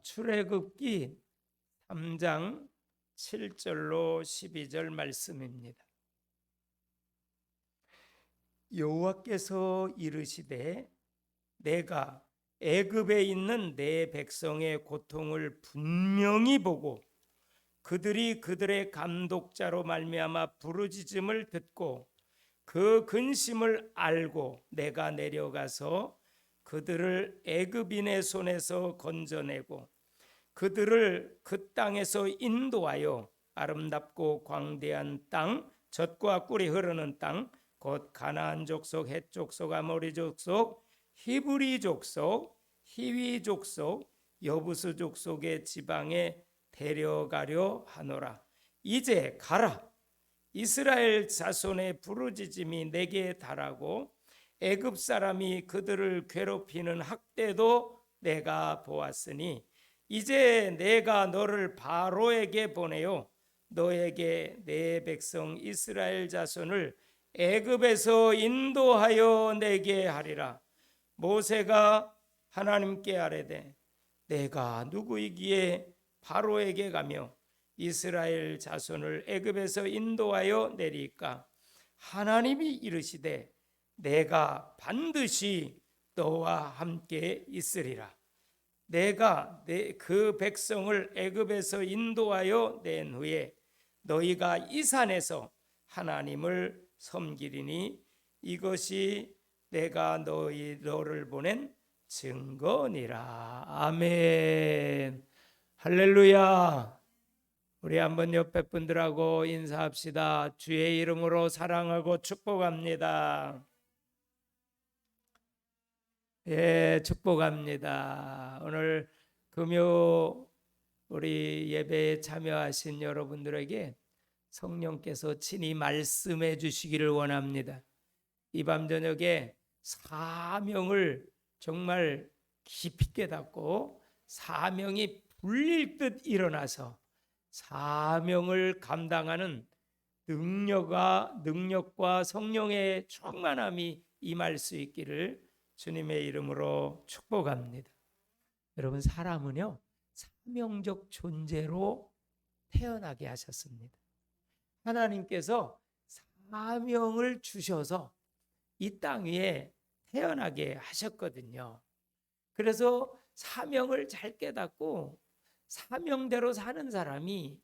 출애굽기 3장 7절로 12절 말씀입니다. 여호와께서 이르시되 내가 애굽에 있는 내 백성의 고통을 분명히 보고 그들이 그들의 감독자로 말미암아 부르짖음을 듣고 그 근심을 알고 내가 내려가서 그들을 애굽인의 손에서 건져내고 그들을 그 땅에서 인도하여 아름답고 광대한 땅, 젖과 꿀이 흐르는 땅, 곧 가나안 족속, 헷 족속, 아모리 족속, 히브리 족속, 히위 족속, 여부스 족속의 지방에 데려가려 하노라. 이제 가라. 이스라엘 자손의 부르짖음이 내게 달하고 애굽 사람이 그들을 괴롭히는 학대도 내가 보았으니 이제 내가 너를 바로에게 보내요 너에게 내 백성 이스라엘 자손을 애굽에서 인도하여 내게 하리라. 모세가 하나님께 아뢰되 내가 누구이기에 바로에게 가며 이스라엘 자손을 애굽에서 인도하여 내리까? 하나님이 이르시되 내가 반드시 너와 함께 있으리라. 내가 그 백성을 애굽에서 인도하여 낸 후에 너희가 이 산에서 하나님을 섬기리니 이것이 내가 너를 보낸 증거니라. 아멘. 할렐루야. 우리 한번 옆에 분들하고 인사합시다. 주의 이름으로 사랑하고 축복합니다. 예, 축복합니다. 오늘 금요 우리 예배에 참여하신 여러분들에게 성령께서 친히 말씀해 주시기를 원합니다. 이 밤 저녁에 사명을 정말 깊이 깨닫고 사명이 불릴 듯 일어나서 사명을 감당하는 능력과 성령의 충만함이 임할 수 있기를 주님의 이름으로 축복합니다. 여러분, 사람은요 사명적 존재로 태어나게 하셨습니다. 하나님께서 사명을 주셔서 이 땅 위에 태어나게 하셨거든요. 그래서 사명을 잘 깨닫고 사명대로 사는 사람이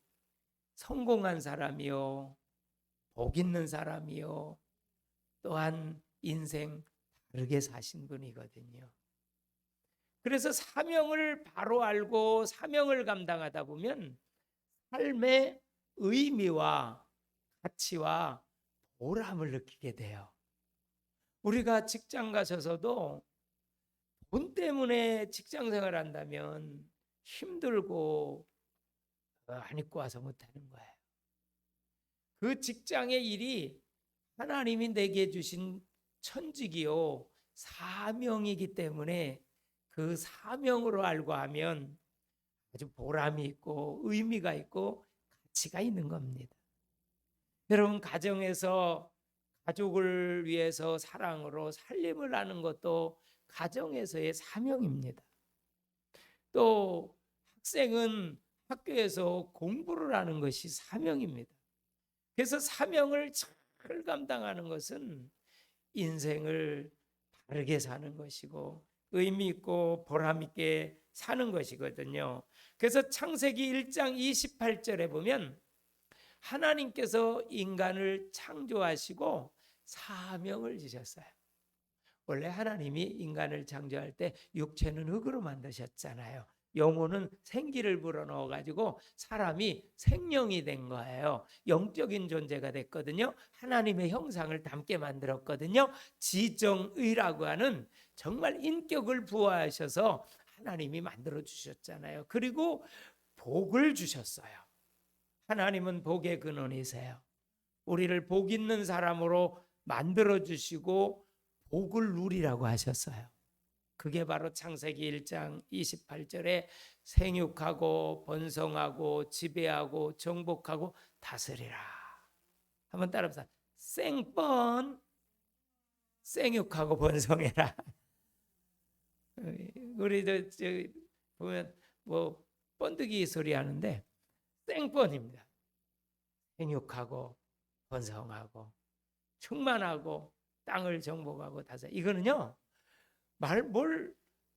성공한 사람이요, 복 있는 사람이요, 또한 인생 다르게 사신 분이거든요. 그래서 사명을 바로 알고 사명을 감당하다 보면 삶의 의미와 가치와 보람을 느끼게 돼요. 우리가 직장 가셔서도 돈 때문에 직장 생활한다면 힘들고 안 입고 와서 못하는 거예요. 그 직장의 일이 하나님이 내게 주신 천직이요 사명이기 때문에 그 사명으로 알고 하면 아주 보람이 있고 의미가 있고 가치가 있는 겁니다. 여러분, 가정에서 가족을 위해서 사랑으로 살림을 하는 것도 가정에서의 사명입니다. 또 학생은 학교에서 공부를 하는 것이 사명입니다. 그래서 사명을 잘 감당하는 것은 인생을 바르게 사는 것이고 의미 있고 보람 있게 사는 것이거든요. 그래서 창세기 1장 28절에 보면 하나님께서 인간을 창조하시고 사명을 주셨어요. 원래 하나님이 인간을 창조할 때 육체는 흙으로 만드셨잖아요. 영혼은 생기를 불어넣어 가지고 사람이 생명이 된 거예요. 영적인 존재가 됐거든요. 하나님의 형상을 닮게 만들었거든요. 지정의라고 하는 정말 인격을 부여하셔서 하나님이 만들어 주셨잖아요. 그리고 복을 주셨어요. 하나님은 복의 근원이세요. 우리를 복 있는 사람으로 만들어 주시고 복을 누리라고 하셨어요. 그게 바로 창세기 1장 28절에 생육하고 번성하고 지배하고 정복하고 다스리라. 한번 따라합시다. 생뻔 생육하고 번성해라. 우리도 보면 뭐 번득이 소리 하는데 땡뻔입니다. 생육하고 번성하고 충만하고 땅을 정복하고 다스. 이거는요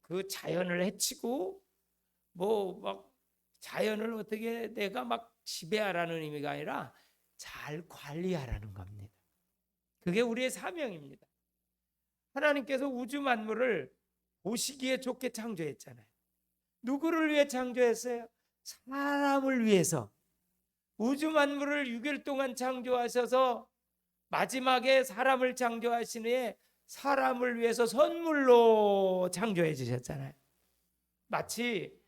그 자연을 해치고 뭐 막 자연을 어떻게 내가 막 지배하라는 의미가 아니라 잘 관리하라는 겁니다. 그게 우리의 사명입니다. 하나님께서 우주 만물을 보시기에 좋게 창조했잖아요. 누구를 위해 창조했어요? 사람을 위해서. 우주 만물을 6일 동안 창조하셔서 마지막에 사람을 창조하신 후에 사람을 위해서 선물로 창조해 주셨잖아요. 마치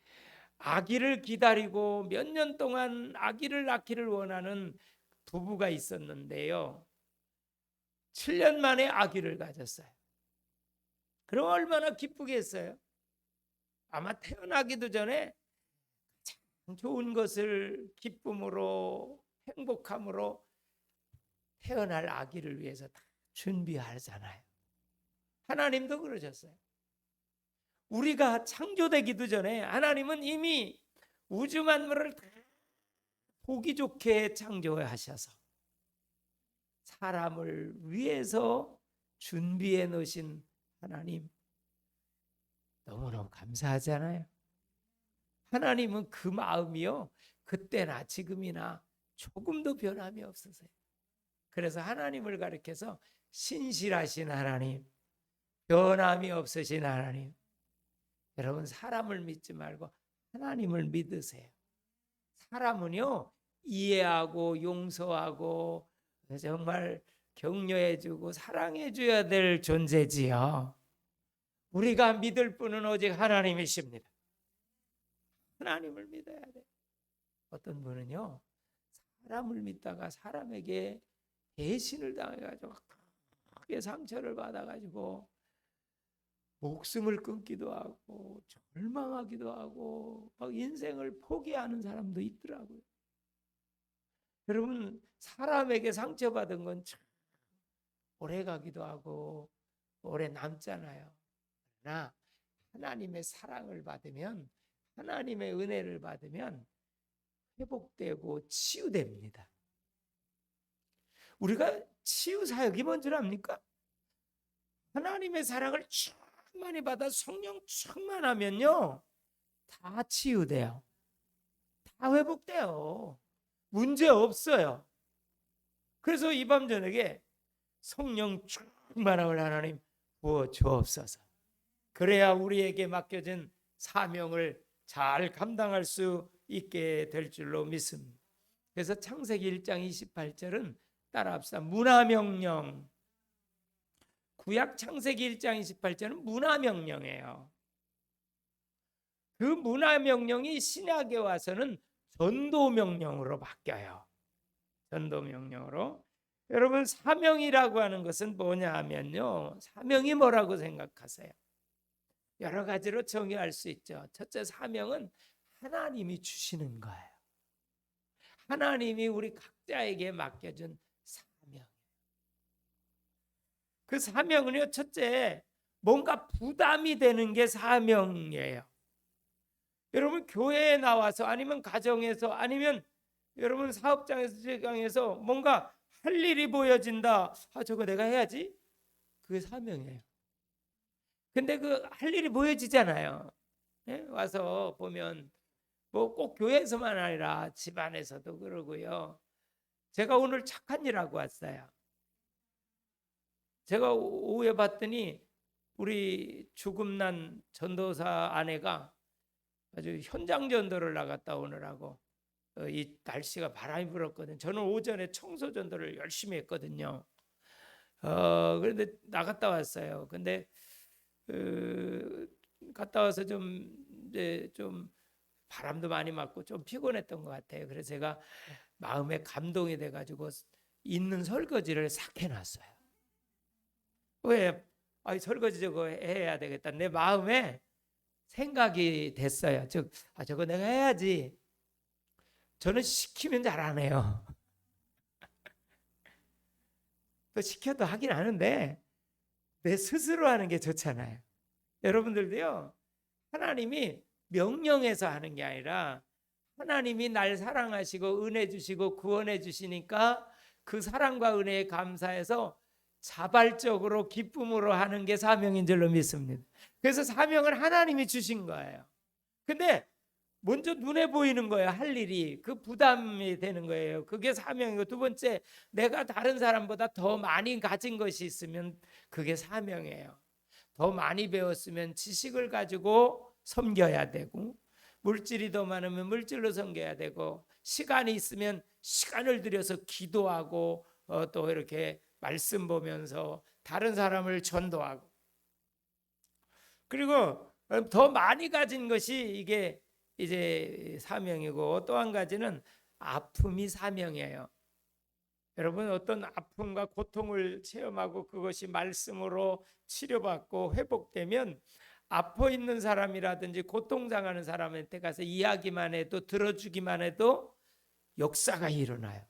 아기를 기다리고 몇 년 동안 아기를 낳기를 원하는 부부가 있었는데요. 7년 만에 아기를 가졌어요. 그럼 얼마나 기쁘겠어요? 아마 태어나기도 전에 가장 좋은 것을 기쁨으로 행복함으로 태어날 아기를 위해서 다 준비하잖아요. 하나님도 그러셨어요. 우리가 창조되기도 전에 하나님은 이미 우주 만물을 다 보기 좋게 창조하셔서 사람을 위해서 준비해 놓으신 하나님, 너무너무 감사하잖아요. 하나님은 그 마음이요 그때나 지금이나 조금도 변함이 없으세요. 그래서 하나님을 가리켜서 신실하신 하나님, 변함이 없으신 하나님. 여러분, 사람을 믿지 말고 하나님을 믿으세요. 사람은요 이해하고 용서하고 정말 격려해주고 사랑해줘야 될 존재지요. 우리가 믿을 분은 오직 하나님이십니다. 하나님을 믿어야 돼. 어떤 분은요 사람을 믿다가 사람에게 배신을 당해가지고 크게 상처를 받아가지고 목숨을 끊기도 하고 절망하기도 하고 막 인생을 포기하는 사람도 있더라고요. 여러분, 사람에게 상처받은 건 참 오래 가기도 하고 오래 남잖아요. 그러나 하나님의 사랑을 받으면, 하나님의 은혜를 받으면 회복되고 치유됩니다. 우리가 치유 사역이 뭔 줄 압니까? 하나님의 사랑을 충만히 받아 성령 충만하면요 다 치유돼요. 다 회복돼요. 문제 없어요. 그래서 이 밤 저녁에 성령 충만함을 하나님 부어 주옵소서. 그래야 우리에게 맡겨진 사명을 잘 감당할 수 있게 될 줄로 믿습니다. 그래서 창세기 1장 28절은 따라합시다. 문화명령. 구약 창세기 1장 28절은 문화명령이에요. 그 문화명령이 신약에 와서는 전도명령으로 바뀌어요. 전도명령으로. 여러분, 사명이라고 하는 것은 뭐냐 하면요, 사명이 뭐라고 생각하세요? 여러 가지로 정의할 수 있죠. 첫째, 사명은 하나님이 주시는 거예요. 하나님이 우리 각자에게 맡겨준 사명. 그 사명은요, 첫째, 뭔가 부담이 되는 게 사명이에요. 여러분, 교회에 나와서 아니면 가정에서 아니면 여러분 사업장에서 뭔가 할 일이 보여진다. 저거 내가 해야지. 그게 사명이에요. 근데 그 할 일이 보여지잖아요. 네? 와서 보면 뭐 꼭 교회에서만 아니라 집안에서도 그러고요. 제가 오늘 착한 일 하고 왔어요. 제가 오후에 봤더니 우리 죽음난 전도사 아내가 아주 현장 전도를 나갔다 오느라고 이 날씨가 바람이 불었거든요. 저는 오전에 청소 전도를 열심히 했거든요. 그런데 나갔다 왔어요. 근데 갔다 와서 이제 좀 바람도 많이 맞고 좀 피곤했던 것 같아요. 그래서 제가 마음에 감동이 돼가지고 있는 설거지를 싹 해놨어요. 왜? 설거지 저거 해야 되겠다. 내 마음에 생각이 됐어요. 저거 내가 해야지. 저는 시키면 잘 안 해요. 또 시켜도 하긴 하는데 내 스스로 하는 게 좋잖아요. 여러분들도요, 하나님이 명령해서 하는 게 아니라 하나님이 날 사랑하시고 은혜 주시고 구원해 주시니까 그 사랑과 은혜에 감사해서 자발적으로 기쁨으로 하는 게 사명인 줄로 믿습니다. 그래서 사명을 하나님이 주신 거예요. 근데 먼저 눈에 보이는 거예요. 할 일이. 그 부담이 되는 거예요. 그게 사명이고, 두 번째, 내가 다른 사람보다 더 많이 가진 것이 있으면 그게 사명이에요. 더 많이 배웠으면 지식을 가지고 섬겨야 되고, 물질이 더 많으면 물질로 섬겨야 되고, 시간이 있으면 시간을 들여서 기도하고 또 이렇게 말씀 보면서 다른 사람을 전도하고, 그리고 더 많이 가진 것이 이게 이제 사명이고, 또 한 가지는 아픔이 사명이에요. 여러분, 어떤 아픔과 고통을 체험하고 그것이 말씀으로 치료받고 회복되면 아파 있는 사람이라든지 고통당하는 사람한테 가서 이야기만 해도, 들어주기만 해도 역사가 일어나요.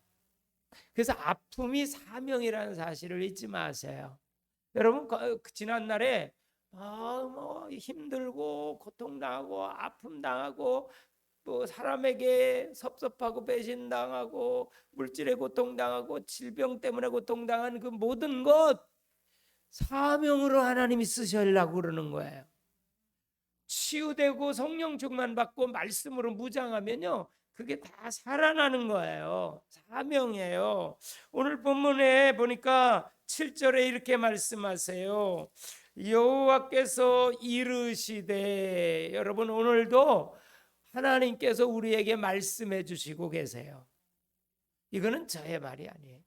그래서 아픔이 사명이라는 사실을 잊지 마세요. 여러분, 지난날에 뭐 힘들고 고통당하고 아픔당하고 또 사람에게 섭섭하고 배신당하고 물질에 고통당하고 질병 때문에 고통당한 그 모든 것 사명으로 하나님이 쓰시려고 그러는 거예요. 치유되고 성령 충만 받고 말씀으로 무장하면요, 그게 다 살아나는 거예요. 사명이에요. 오늘 본문에 보니까 7절에 이렇게 말씀하세요. 여호와께서 이르시되, 여러분 오늘도 하나님께서 우리에게 말씀해 주시고 계세요. 이거는 저의 말이 아니에요.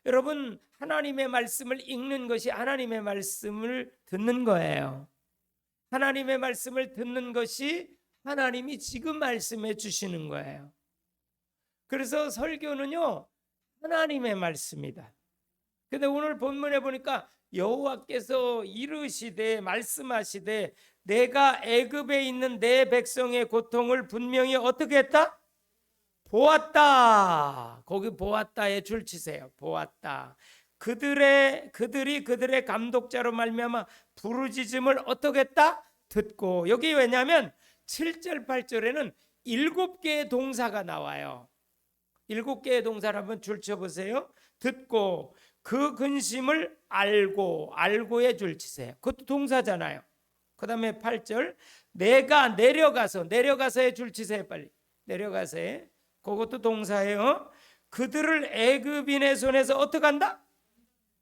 여러분, 하나님의 말씀을 읽는 것이 하나님의 말씀을 듣는 거예요. 하나님의 말씀을 듣는 것이 하나님이 지금 말씀해 주시는 거예요. 그래서 설교는요, 하나님의 말씀이다. 근데 오늘 본문에 보니까 여호와께서 이르시되, 말씀하시되, 내가 애굽에 있는 내 백성의 고통을 분명히 어떻게 했다? 보았다. 거기 보았다에 줄 치세요. 보았다. 그들이 그들의 감독자로 말미암아 부르짖음을 어떻게 했다? 듣고. 여기 왜냐하면 7절 8절에는 7개의 동사가 나와요. 7개의 동사를 한번 줄 쳐보세요. 듣고, 그 근심을 알고, 알고에 줄 치세요. 그것도 동사잖아요. 그 다음에 8절, 내가 내려가서에 줄 치세요. 빨리 내려가서에. 그것도 동사예요. 그들을 애굽인의 손에서 어떻게 한다?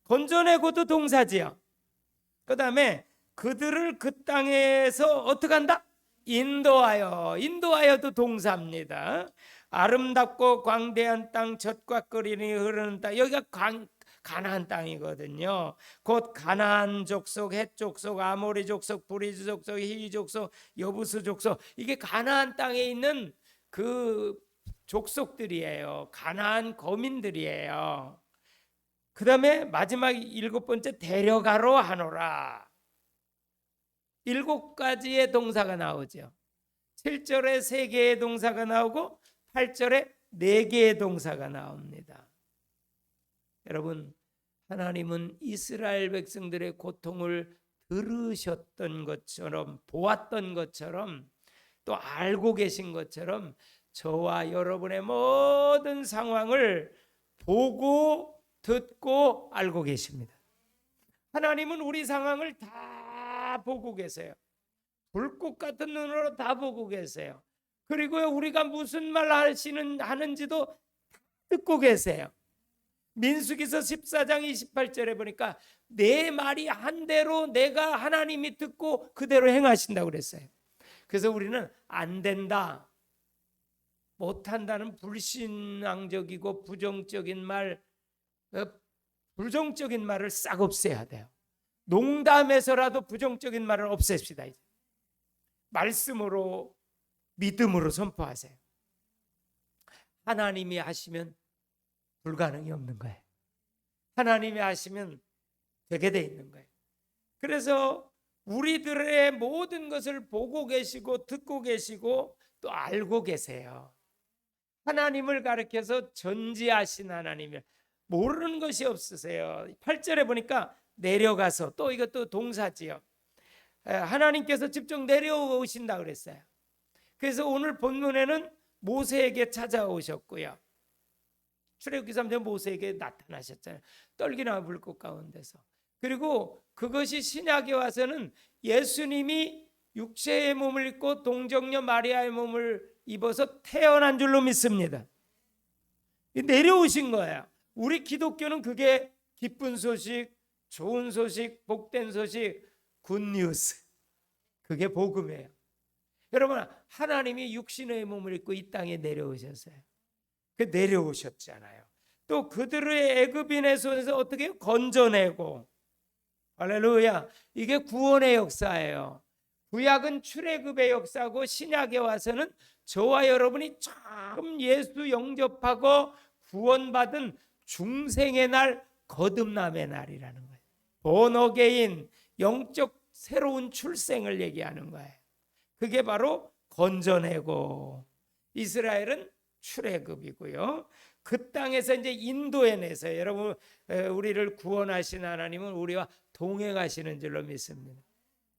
건져내고도 동사지요. 그 다음에 그들을 그 땅에서 어떻게 한다? 인도하여도 동사입니다. 아름답고 광대한 땅, 젖과 끓이니 흐르는 땅. 여기가 가나안 땅이거든요. 곧 가나안 족속, 헷 족속, 아모리 족속, 브리즈 족속, 히위 족속, 여부스 족속. 이게 가나안 땅에 있는 그 족속들이에요. 가나안 거민들이에요. 그 다음에 마지막 7번째, 데려가로 하노라. 7가지의 동사가 나오죠. 7절에 3개의 동사가 나오고 8절에 4개의 동사가 나옵니다. 여러분, 하나님은 이스라엘 백성들의 고통을 들으셨던 것처럼, 보았던 것처럼, 또 알고 계신 것처럼 저와 여러분의 모든 상황을 보고 듣고 알고 계십니다. 하나님은 우리 상황을 다 보고 계세요. 불꽃 같은 눈으로 다 보고 계세요. 그리고 우리가 무슨 말 하는지도 듣고 계세요. 민수기서 14장 28절에 보니까 내 말이 한 대로 내가 하나님이 듣고 그대로 행하신다고 그랬어요. 그래서 우리는 안 된다, 못한다는 불신앙적이고 부정적인 말을 싹 없애야 돼요. 농담에서라도 부정적인 말을 없앱시다. 이제 말씀으로, 믿음으로 선포하세요. 하나님이 하시면 불가능이 없는 거예요. 하나님이 하시면 되게 돼 있는 거예요. 그래서 우리들의 모든 것을 보고 계시고 듣고 계시고 또 알고 계세요. 하나님을 가리켜서 전지하신 하나님을 모르는 것이 없으세요. 8절에 보니까 내려가서, 또 이것도 동사지요. 하나님께서 직접 내려오신다 그랬어요. 그래서 오늘 본문에는 모세에게 찾아오셨고요. 출애굽기 3장 모세에게 나타나셨잖아요. 떨기나 불꽃 가운데서. 그리고 그것이 신약에 와서는 예수님이 육체의 몸을 입고 동정녀 마리아의 몸을 입어서 태어난 줄로 믿습니다. 내려오신 거예요. 우리 기독교는 그게 기쁜 소식, 좋은 소식, 복된 소식, 굿뉴스. 그게 복음이에요. 여러분, 하나님이 육신의 몸을 입고 이 땅에 내려오셨어요. 그 내려오셨잖아요. 또 그들의 애굽인의 손에서 어떻게 건져내고, 할렐루야, 이게 구원의 역사예요. 구약은 출애굽의 역사고 신약에 와서는 저와 여러분이 처음 예수 영접하고 구원받은 중생의 날, 거듭남의 날이라는 거예요. 본어게인, 영적 새로운 출생을 얘기하는 거예요. 그게 바로 건져내고, 이스라엘은 출애굽이고요. 그 땅에서 이제 인도해내서 여러분, 우리를 구원하신 하나님은 우리와 동행하시는 줄로 믿습니다.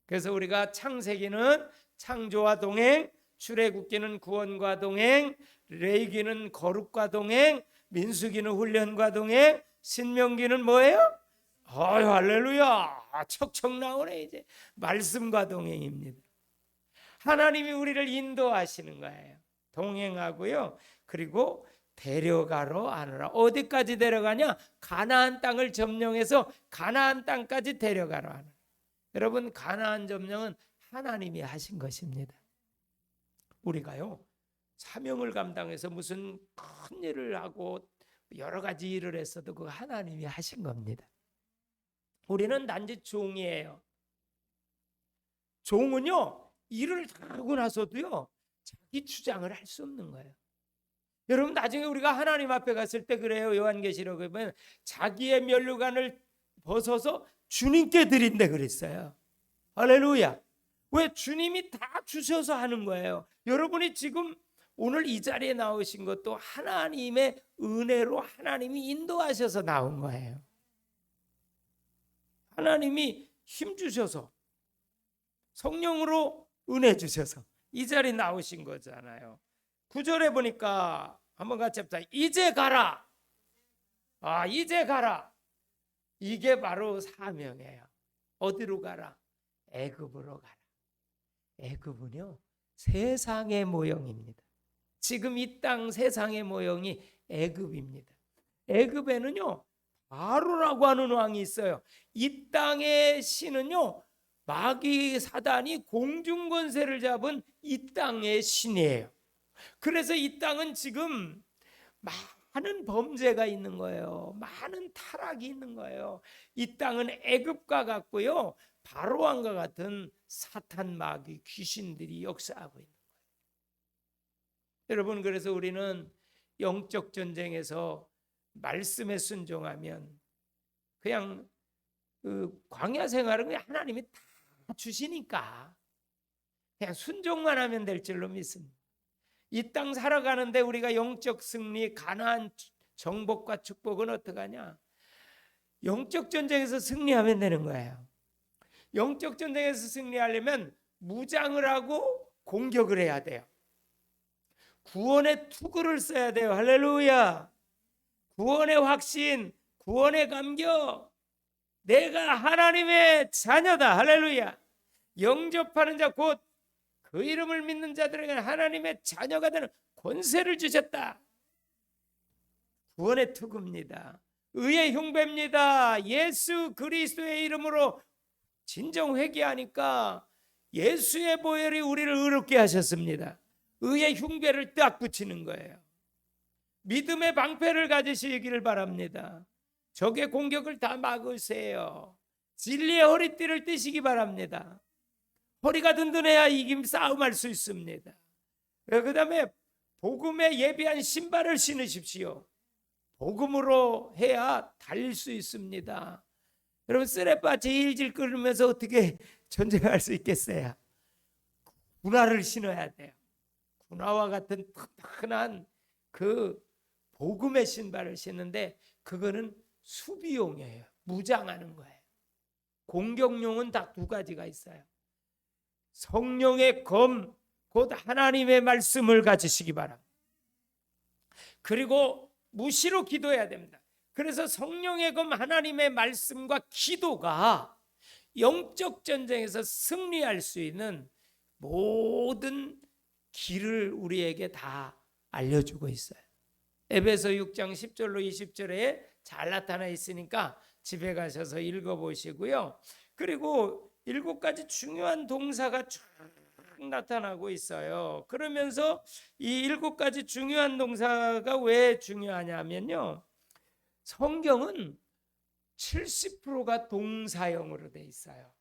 그래서 우리가 창세기는 창조와 동행, 출애굽기는 구원과 동행, 레위기는 거룩과 동행, 민수기는 훈련과 동행, 신명기는 뭐예요? 할렐루야, 척척 나오네. 이제 말씀과 동행입니다. 하나님이 우리를 인도하시는 거예요. 동행하고요. 그리고 데려가러 하느라. 어디까지 데려가냐? 가나안 땅을 점령해서 가나안 땅까지 데려가러 하느라. 여러분, 가나안 점령은 하나님이 하신 것입니다. 우리가요, 사명을 감당해서 무슨 큰 일을 하고 여러 가지 일을 했어도 그거 하나님이 하신 겁니다. 우리는 단지 종이에요. 종은요, 일을 다 하고 나서도요, 자기 주장을 할 수 없는 거예요. 여러분, 나중에 우리가 하나님 앞에 갔을 때 그래요. 요한계시록에 보면 자기의 면류관을 벗어서 주님께 드린다 그랬어요. 할렐루야. 왜? 주님이 다 주셔서 하는 거예요. 여러분이 지금 오늘 이 자리에 나오신 것도 하나님의 은혜로 하나님이 인도하셔서 나온 거예요. 하나님이 힘 주셔서, 성령으로 은혜 주셔서 이 자리에 나오신 거잖아요. 9절에 보니까 한번 같이 합시다. 이제 가라. 이제 가라. 이게 바로 사명이에요. 어디로 가라? 애굽으로 가라. 애굽은요, 세상의 모형입니다. 지금 이 땅 세상의 모형이 애굽입니다. 애굽에는요, 바로라고 하는 왕이 있어요. 이 땅의 신은요, 마귀 사단이 공중 권세를 잡은 이 땅의 신이에요. 그래서 이 땅은 지금 많은 범죄가 있는 거예요. 많은 타락이 있는 거예요. 이 땅은 애굽과 같고요, 바로왕과 같은 사탄, 마귀, 귀신들이 역사하고 있는 거예요. 여러분, 그래서 우리는 영적 전쟁에서 말씀에 순종하면 그냥 그 광야 생활은 그냥 하나님이 다 주시니까 그냥 순종만 하면 될 줄로 믿습니다. 이 땅 살아가는데 우리가 영적 승리, 가나안 정복과 축복은 어떡하냐? 영적 전쟁에서 승리하면 되는 거예요. 영적 전쟁에서 승리하려면 무장을 하고 공격을 해야 돼요. 구원의 투구를 써야 돼요. 할렐루야. 구원의 확신, 구원의 감격. 내가 하나님의 자녀다. 할렐루야. 영접하는 자, 곧 그 이름을 믿는 자들에게 하나님의 자녀가 되는 권세를 주셨다. 구원의 투구입니다. 의의 흉배입니다. 예수 그리스도의 이름으로 진정 회개하니까 예수의 보혈이 우리를 의롭게 하셨습니다. 의의 흉배를 딱 붙이는 거예요. 믿음의 방패를 가지시기를 바랍니다. 적의 공격을 다 막으세요. 진리의 허리띠를 띠시기 바랍니다. 허리가 든든해야 이김 싸움할 수 있습니다. 그 다음에 복음에 예비한 신발을 신으십시오. 복음으로 해야 달릴 수 있습니다. 여러분, 쓰레빠 질질 끓으면서 어떻게 전쟁할 수 있겠어요? 군화를 신어야 돼요. 군화와 같은 튼튼한 그 복음의 신발을 신는데 그거는 수비용이에요. 무장하는 거예요. 공격용은 딱 두 가지가 있어요. 성령의 검, 곧 하나님의 말씀을 가지시기 바랍니다. 그리고 무시로 기도해야 됩니다. 그래서 성령의 검 하나님의 말씀과 기도가 영적 전쟁에서 승리할 수 있는 모든 길을 우리에게 다 알려주고 있어요. 에베소 6장 10절로 20절에 잘 나타나 있으니까 집에 가셔서 읽어보시고요. 그리고 7가지 중요한 동사가 쭉 나타나고 있어요. 그러면서 이 7가지 중요한 동사가 왜 중요하냐면요, 성경은 70%가 동사형으로 돼 있어요.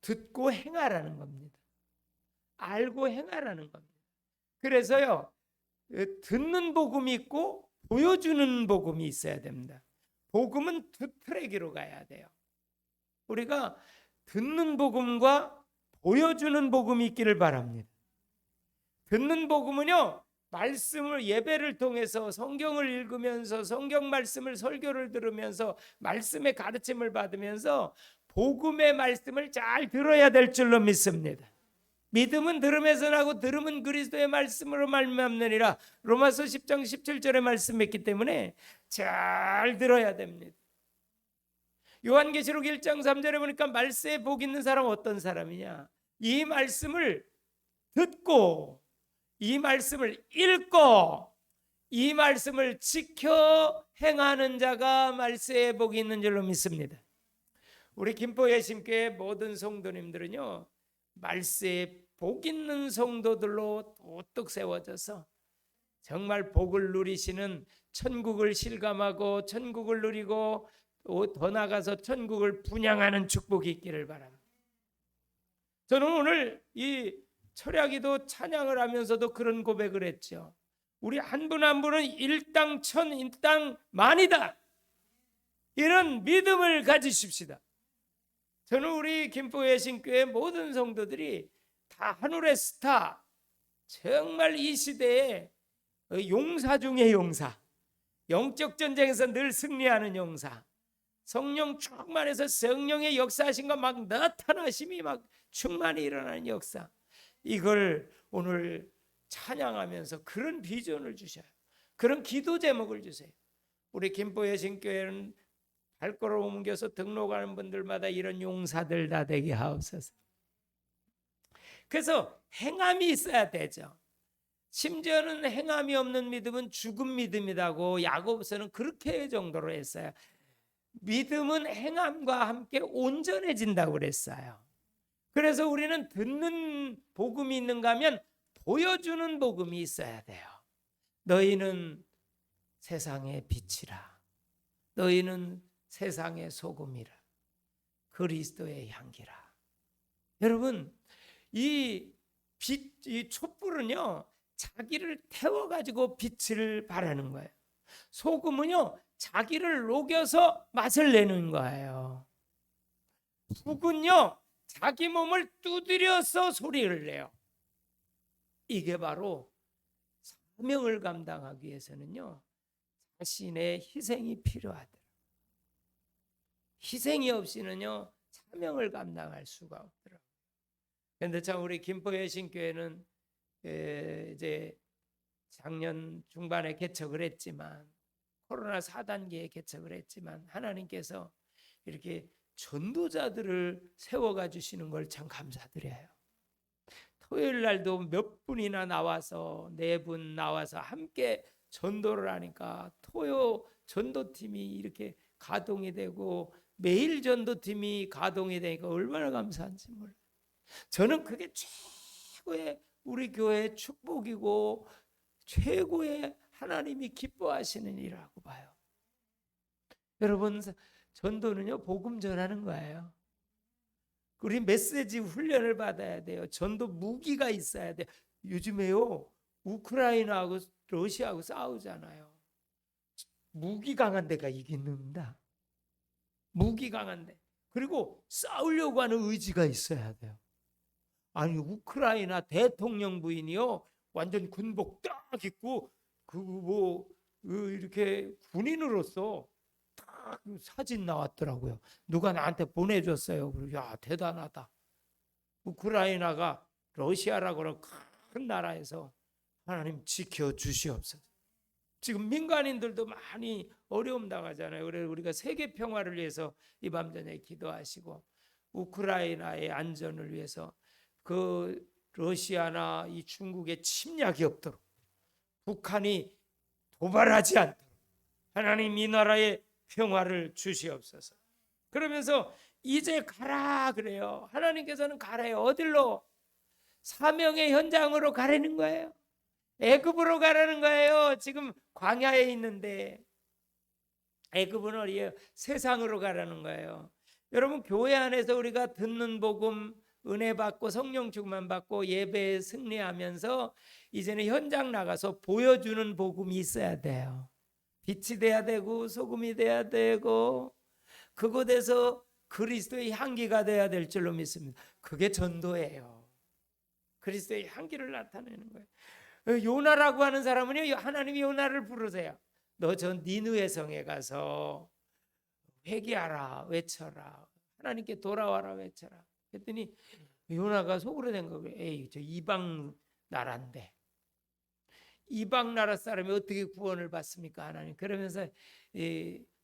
듣고 행하라는 겁니다. 알고 행하라는 겁니다. 그래서요, 듣는 복음이 있고 보여주는 복음이 있어야 됩니다. 복음은 두 트랙으로 가야 돼요. 우리가 듣는 복음과 보여주는 복음이 있기를 바랍니다. 듣는 복음은요, 말씀을 예배를 통해서 성경을 읽으면서 성경 말씀을 설교를 들으면서 말씀의 가르침을 받으면서 복음의 말씀을 잘 들어야 될 줄로 믿습니다. 믿음은 들음에서 나고 들음은 그리스도의 말씀으로 말미암느니라. 로마서 10장 17절의 말씀이었기 때문에 잘 들어야 됩니다. 요한계시록 1장 3절에 보니까 말세에 복 있는 사람 어떤 사람이냐? 이 말씀을 듣고 이 말씀을 읽고 이 말씀을 지켜 행하는 자가 말세에 복이 있는 줄로 믿습니다. 우리 김포예심교회 모든 성도님들은요, 말세에 복 있는 성도들로 우뚝 세워져서 정말 복을 누리시는, 천국을 실감하고 천국을 누리고 더 나아가서 천국을 분양하는 축복이 있기를 바랍니다. 저는 오늘 이 철야기도 찬양을 하면서도 그런 고백을 했죠. 우리 한 분 한 분은 일당 천, 일당 만이다, 이런 믿음을 가지십시다. 저는 우리 김포예신교회 모든 성도들이 다 하늘의 스타, 정말 이 시대에 용사 중의 용사, 영적 전쟁에서 늘 승리하는 용사, 성령 충만해서 성령의 역사하신가 막 나타나심이 막 충만히 일어나는 역사, 이걸 오늘 찬양하면서 그런 비전을 주셔요. 그런 기도 제목을 주세요. 우리 김포예신교회는 발걸음 옮겨서 등록하는 분들마다 이런 용사들 다 되게 하옵소서. 그래서 행함이 있어야 되죠. 심지어는 행함이 없는 믿음은 죽은 믿음이라고 야고보서는 그렇게 정도로 했어요. 믿음은 행함과 함께 온전해진다고 그랬어요. 그래서 우리는 듣는 복음이 있는가 하면 보여주는 복음이 있어야 돼요. 너희는 세상의 빛이라, 너희는 세상의 소금이라, 그리스도의 향기라. 여러분, 이 빛, 이 촛불은요, 자기를 태워가지고 빛을 발하는 거예요. 소금은요, 자기를 녹여서 맛을 내는 거예요. 북은요, 자기 몸을 두드려서 소리를 내요. 이게 바로 사명을 감당하기 위해서는요, 자신의 희생이 필요하더라. 희생이 없이는요, 사명을 감당할 수가 없더라. 그런데 참 우리 김포예신교회는 이제 작년 중반에 개척을 했지만, 코로나 4단계에 개척을 했지만 하나님께서 이렇게 전도자들을 세워가 주시는 걸 참 감사드려요. 토요일 날도 몇 분이나 나와서, 4분 나와서 함께 전도를 하니까 토요 전도팀이 이렇게 가동이 되고 매일 전도팀이 가동이 되니까 얼마나 감사한지 몰라요. 저는 그게 최고의 우리 교회의 축복이고 최고의 하나님이 기뻐하시는 일이라고 봐요. 여러분, 전도는요, 복음 전하는 거예요. 우리 메시지 훈련을 받아야 돼요. 전도 무기가 있어야 돼요. 요즘에요, 우크라이나하고 러시아하고 싸우잖아요. 무기 강한 데가 이기는다. 무기 강한 데. 그리고 싸우려고 하는 의지가 있어야 돼요. 아니, 우크라이나 대통령 부인이요, 완전 군복 딱 입고 이렇게 군인으로서 딱 사진 나왔더라고요. 누가 나한테 보내줬어요. 야, 대단하다. 우크라이나가 러시아라고 하는 큰 나라에서 하나님 지켜주시옵소서. 지금 민간인들도 많이 어려움 당하잖아요. 그래서 우리가 세계 평화를 위해서 이 밤전에 기도하시고 우크라이나의 안전을 위해서 그 러시아나 이 중국의 침략이 없도록 북한이 도발하지 않도록 하나님 이 나라에 평화를 주시옵소서. 그러면서 이제 가라 그래요. 하나님께서는 가래요. 어딜로? 사명의 현장으로 가라는 거예요. 애굽으로 가라는 거예요. 지금 광야에 있는데 애굽은 어디예요? 세상으로 가라는 거예요. 여러분, 교회 안에서 우리가 듣는 복음, 은혜 받고 성령 충만 받고 예배에 승리하면서 이제는 현장 나가서 보여주는 복음이 있어야 돼요. 빛이 돼야 되고 소금이 돼야 되고 그곳에서 그리스도의 향기가 돼야 될 줄로 믿습니다. 그게 전도예요. 그리스도의 향기를 나타내는 거예요. 요나라고 하는 사람은요, 하나님이 요나를 부르세요. 너 저 니느웨 성에 가서 회개하라, 외쳐라. 하나님께 돌아와라, 외쳐라. 그랬더니 요나가 속으로 된 거예요. 에이, 저 이방 나라인데 이방 나라 사람이 어떻게 구원을 받습니까, 하나님? 그러면서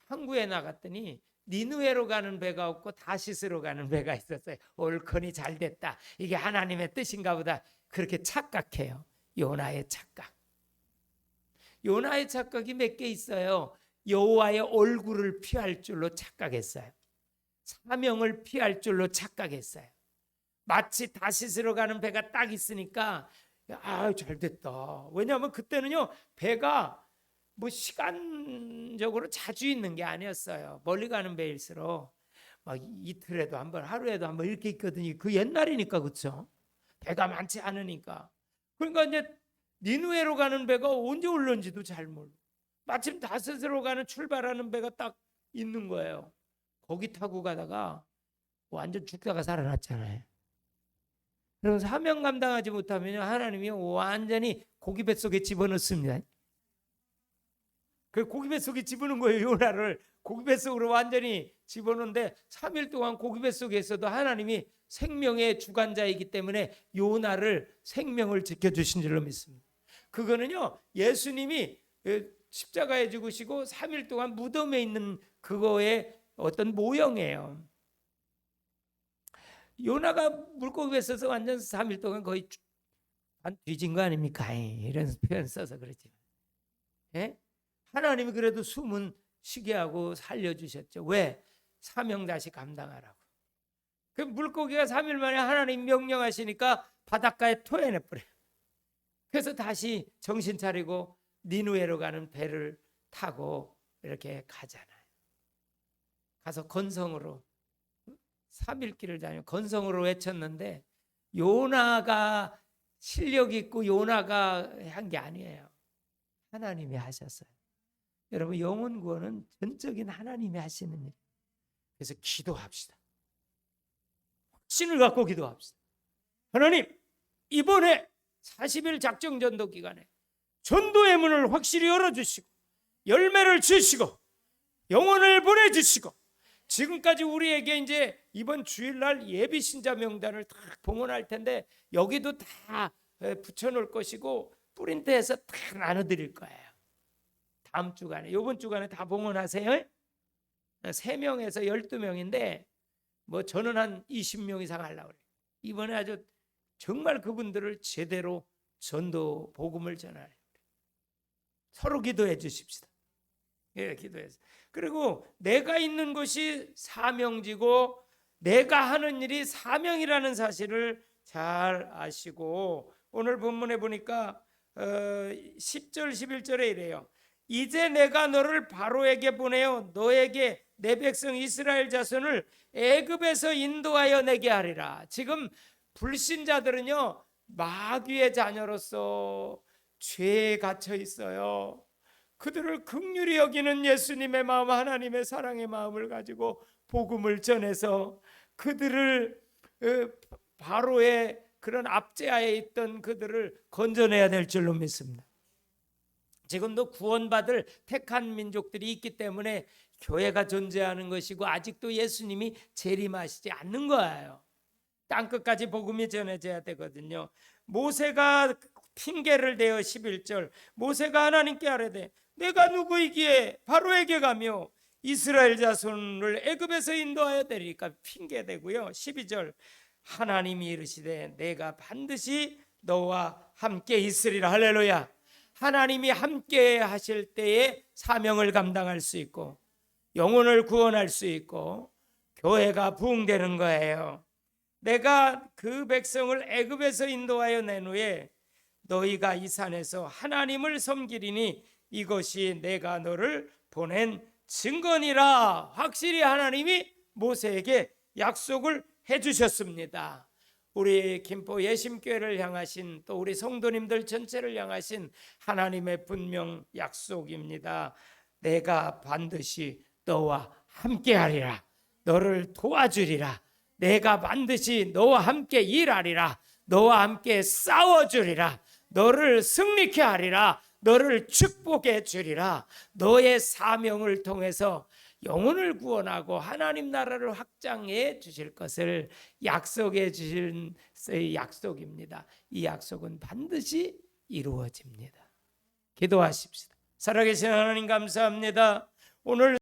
항구에 나갔더니 니느웨로 가는 배가 없고 다시스로 가는 배가 있었어요. 옳거니 잘 됐다. 이게 하나님의 뜻인가 보다. 그렇게 착각해요. 요나의 착각. 요나의 착각이 몇 개 있어요. 여호와의 얼굴을 피할 줄로 착각했어요. 사명을 피할 줄로 착각했어요. 마치 다시스로 가는 배가 딱 있으니까 잘 됐다. 왜냐하면 그때는요, 배가 뭐 시간적으로 자주 있는 게 아니었어요. 멀리 가는 배일수록 막 이틀에도 한 번, 하루에도 한 번 이렇게 있거든요. 그 옛날이니까, 그렇죠? 배가 많지 않으니까. 그러니까 이제 니느웨로 가는 배가 언제 올는지도 잘 몰라. 마침 다시스로 가는 출발하는 배가 딱 있는 거예요. 거기 타고 가다가 완전 죽다가 살아났잖아요. 그래서 사명 감당하지 못하면 하나님이 완전히 고기 뱃속에 집어넣습니다. 그 고기 뱃속에 집어넣은 거예요. 요나를 고기 뱃속으로 완전히 집어넣는데 3일 동안 고기 뱃속에 있어도 하나님이 생명의 주관자이기 때문에 요나를 생명을 지켜주신 줄로 믿습니다. 그거는요, 예수님이 십자가에 죽으시고 3일 동안 무덤에 있는 그거의 어떤 모형이에요. 요나가 물고기에 있어서 완전 3일 동안 거의 뒤진 거 아닙니까? 이런 표현 써서 그렇지. 예? 하나님이 그래도 숨은 쉬게 하고 살려주셨죠. 왜? 사명 다시 감당하라고. 그 물고기가 3일 만에 하나님 명령하시니까 바닷가에 토해내버려요. 그래서 다시 정신 차리고 니느웨로 가는 배를 타고 이렇게 가잖아요. 가서 건성으로 3일 길을 다니며 건성으로 외쳤는데 요나가 실력 있고 요나가 한 게 아니에요. 하나님이 하셨어요. 여러분, 영혼 구원은 전적인 하나님이 하시는 일. 그래서 기도합시다. 확신을 갖고 기도합시다. 하나님, 이번에 40일 작정 전도 기간에 전도의 문을 확실히 열어주시고 열매를 주시고 영혼을 보내주시고 지금까지 우리에게 이제 이번 주일날 예비 신자 명단을 다 봉헌할 텐데 여기도 다 붙여놓을 것이고 프린트해서 다 나눠드릴 거예요. 다음 주간에, 이번 주간에 다 봉헌하세요. 3명에서 12명인데 뭐 저는 한 20명 이상 하려고 그래요. 이번에 아주 정말 그분들을 제대로 전도 복음을 전하래요. 서로 기도해 주십시다. 예, 기도해서. 그리고 내가 있는 곳이 사명지고 내가 하는 일이 사명이라는 사실을 잘 아시고 오늘 본문에 보니까 10절 11절에 이래요. 이제 내가 너를 바로에게 보내어 너에게 내 백성 이스라엘 자손을 애굽에서 인도하여 내게 하리라. 지금 불신자들은요, 마귀의 자녀로서 죄에 갇혀 있어요. 그들을 긍휼히 여기는 예수님의 마음, 하나님의 사랑의 마음을 가지고 복음을 전해서 그들을 바로의 그런 압제하에 있던 그들을 건져내야 될 줄로 믿습니다. 지금도 구원받을 택한 민족들이 있기 때문에 교회가 존재하는 것이고 아직도 예수님이 재림하시지 않는 거예요. 땅끝까지 복음이 전해져야 되거든요. 모세가 핑계를 대어 11절 모세가 하나님께 아뢰되 내가 누구이기에 바로에게 가며 이스라엘 자손을 애굽에서 인도하여 데리까 핑계대고요. 12절 하나님이 이르시되 내가 반드시 너와 함께 있으리라. 할렐루야. 하나님이 함께 하실 때에 사명을 감당할 수 있고 영혼을 구원할 수 있고 교회가 부흥되는 거예요. 내가 그 백성을 애굽에서 인도하여 낸 후에 너희가 이 산에서 하나님을 섬기리니 이것이 내가 너를 보낸 증거니라. 확실히 하나님이 모세에게 약속을 해주셨습니다. 우리 김포 예심교회를 향하신 또 우리 성도님들 전체를 향하신 하나님의 분명 약속입니다. 내가 반드시 너와 함께하리라. 너를 도와주리라. 내가 반드시 너와 함께 일하리라. 너와 함께 싸워주리라. 너를 승리케 하리라. 너를 축복해 주리라. 너의 사명을 통해서 영혼을 구원하고 하나님 나라를 확장해 주실 것을 약속해 주신 약속입니다. 이 약속은 반드시 이루어집니다. 기도하십시다. 살아계신 하나님 감사합니다. 오늘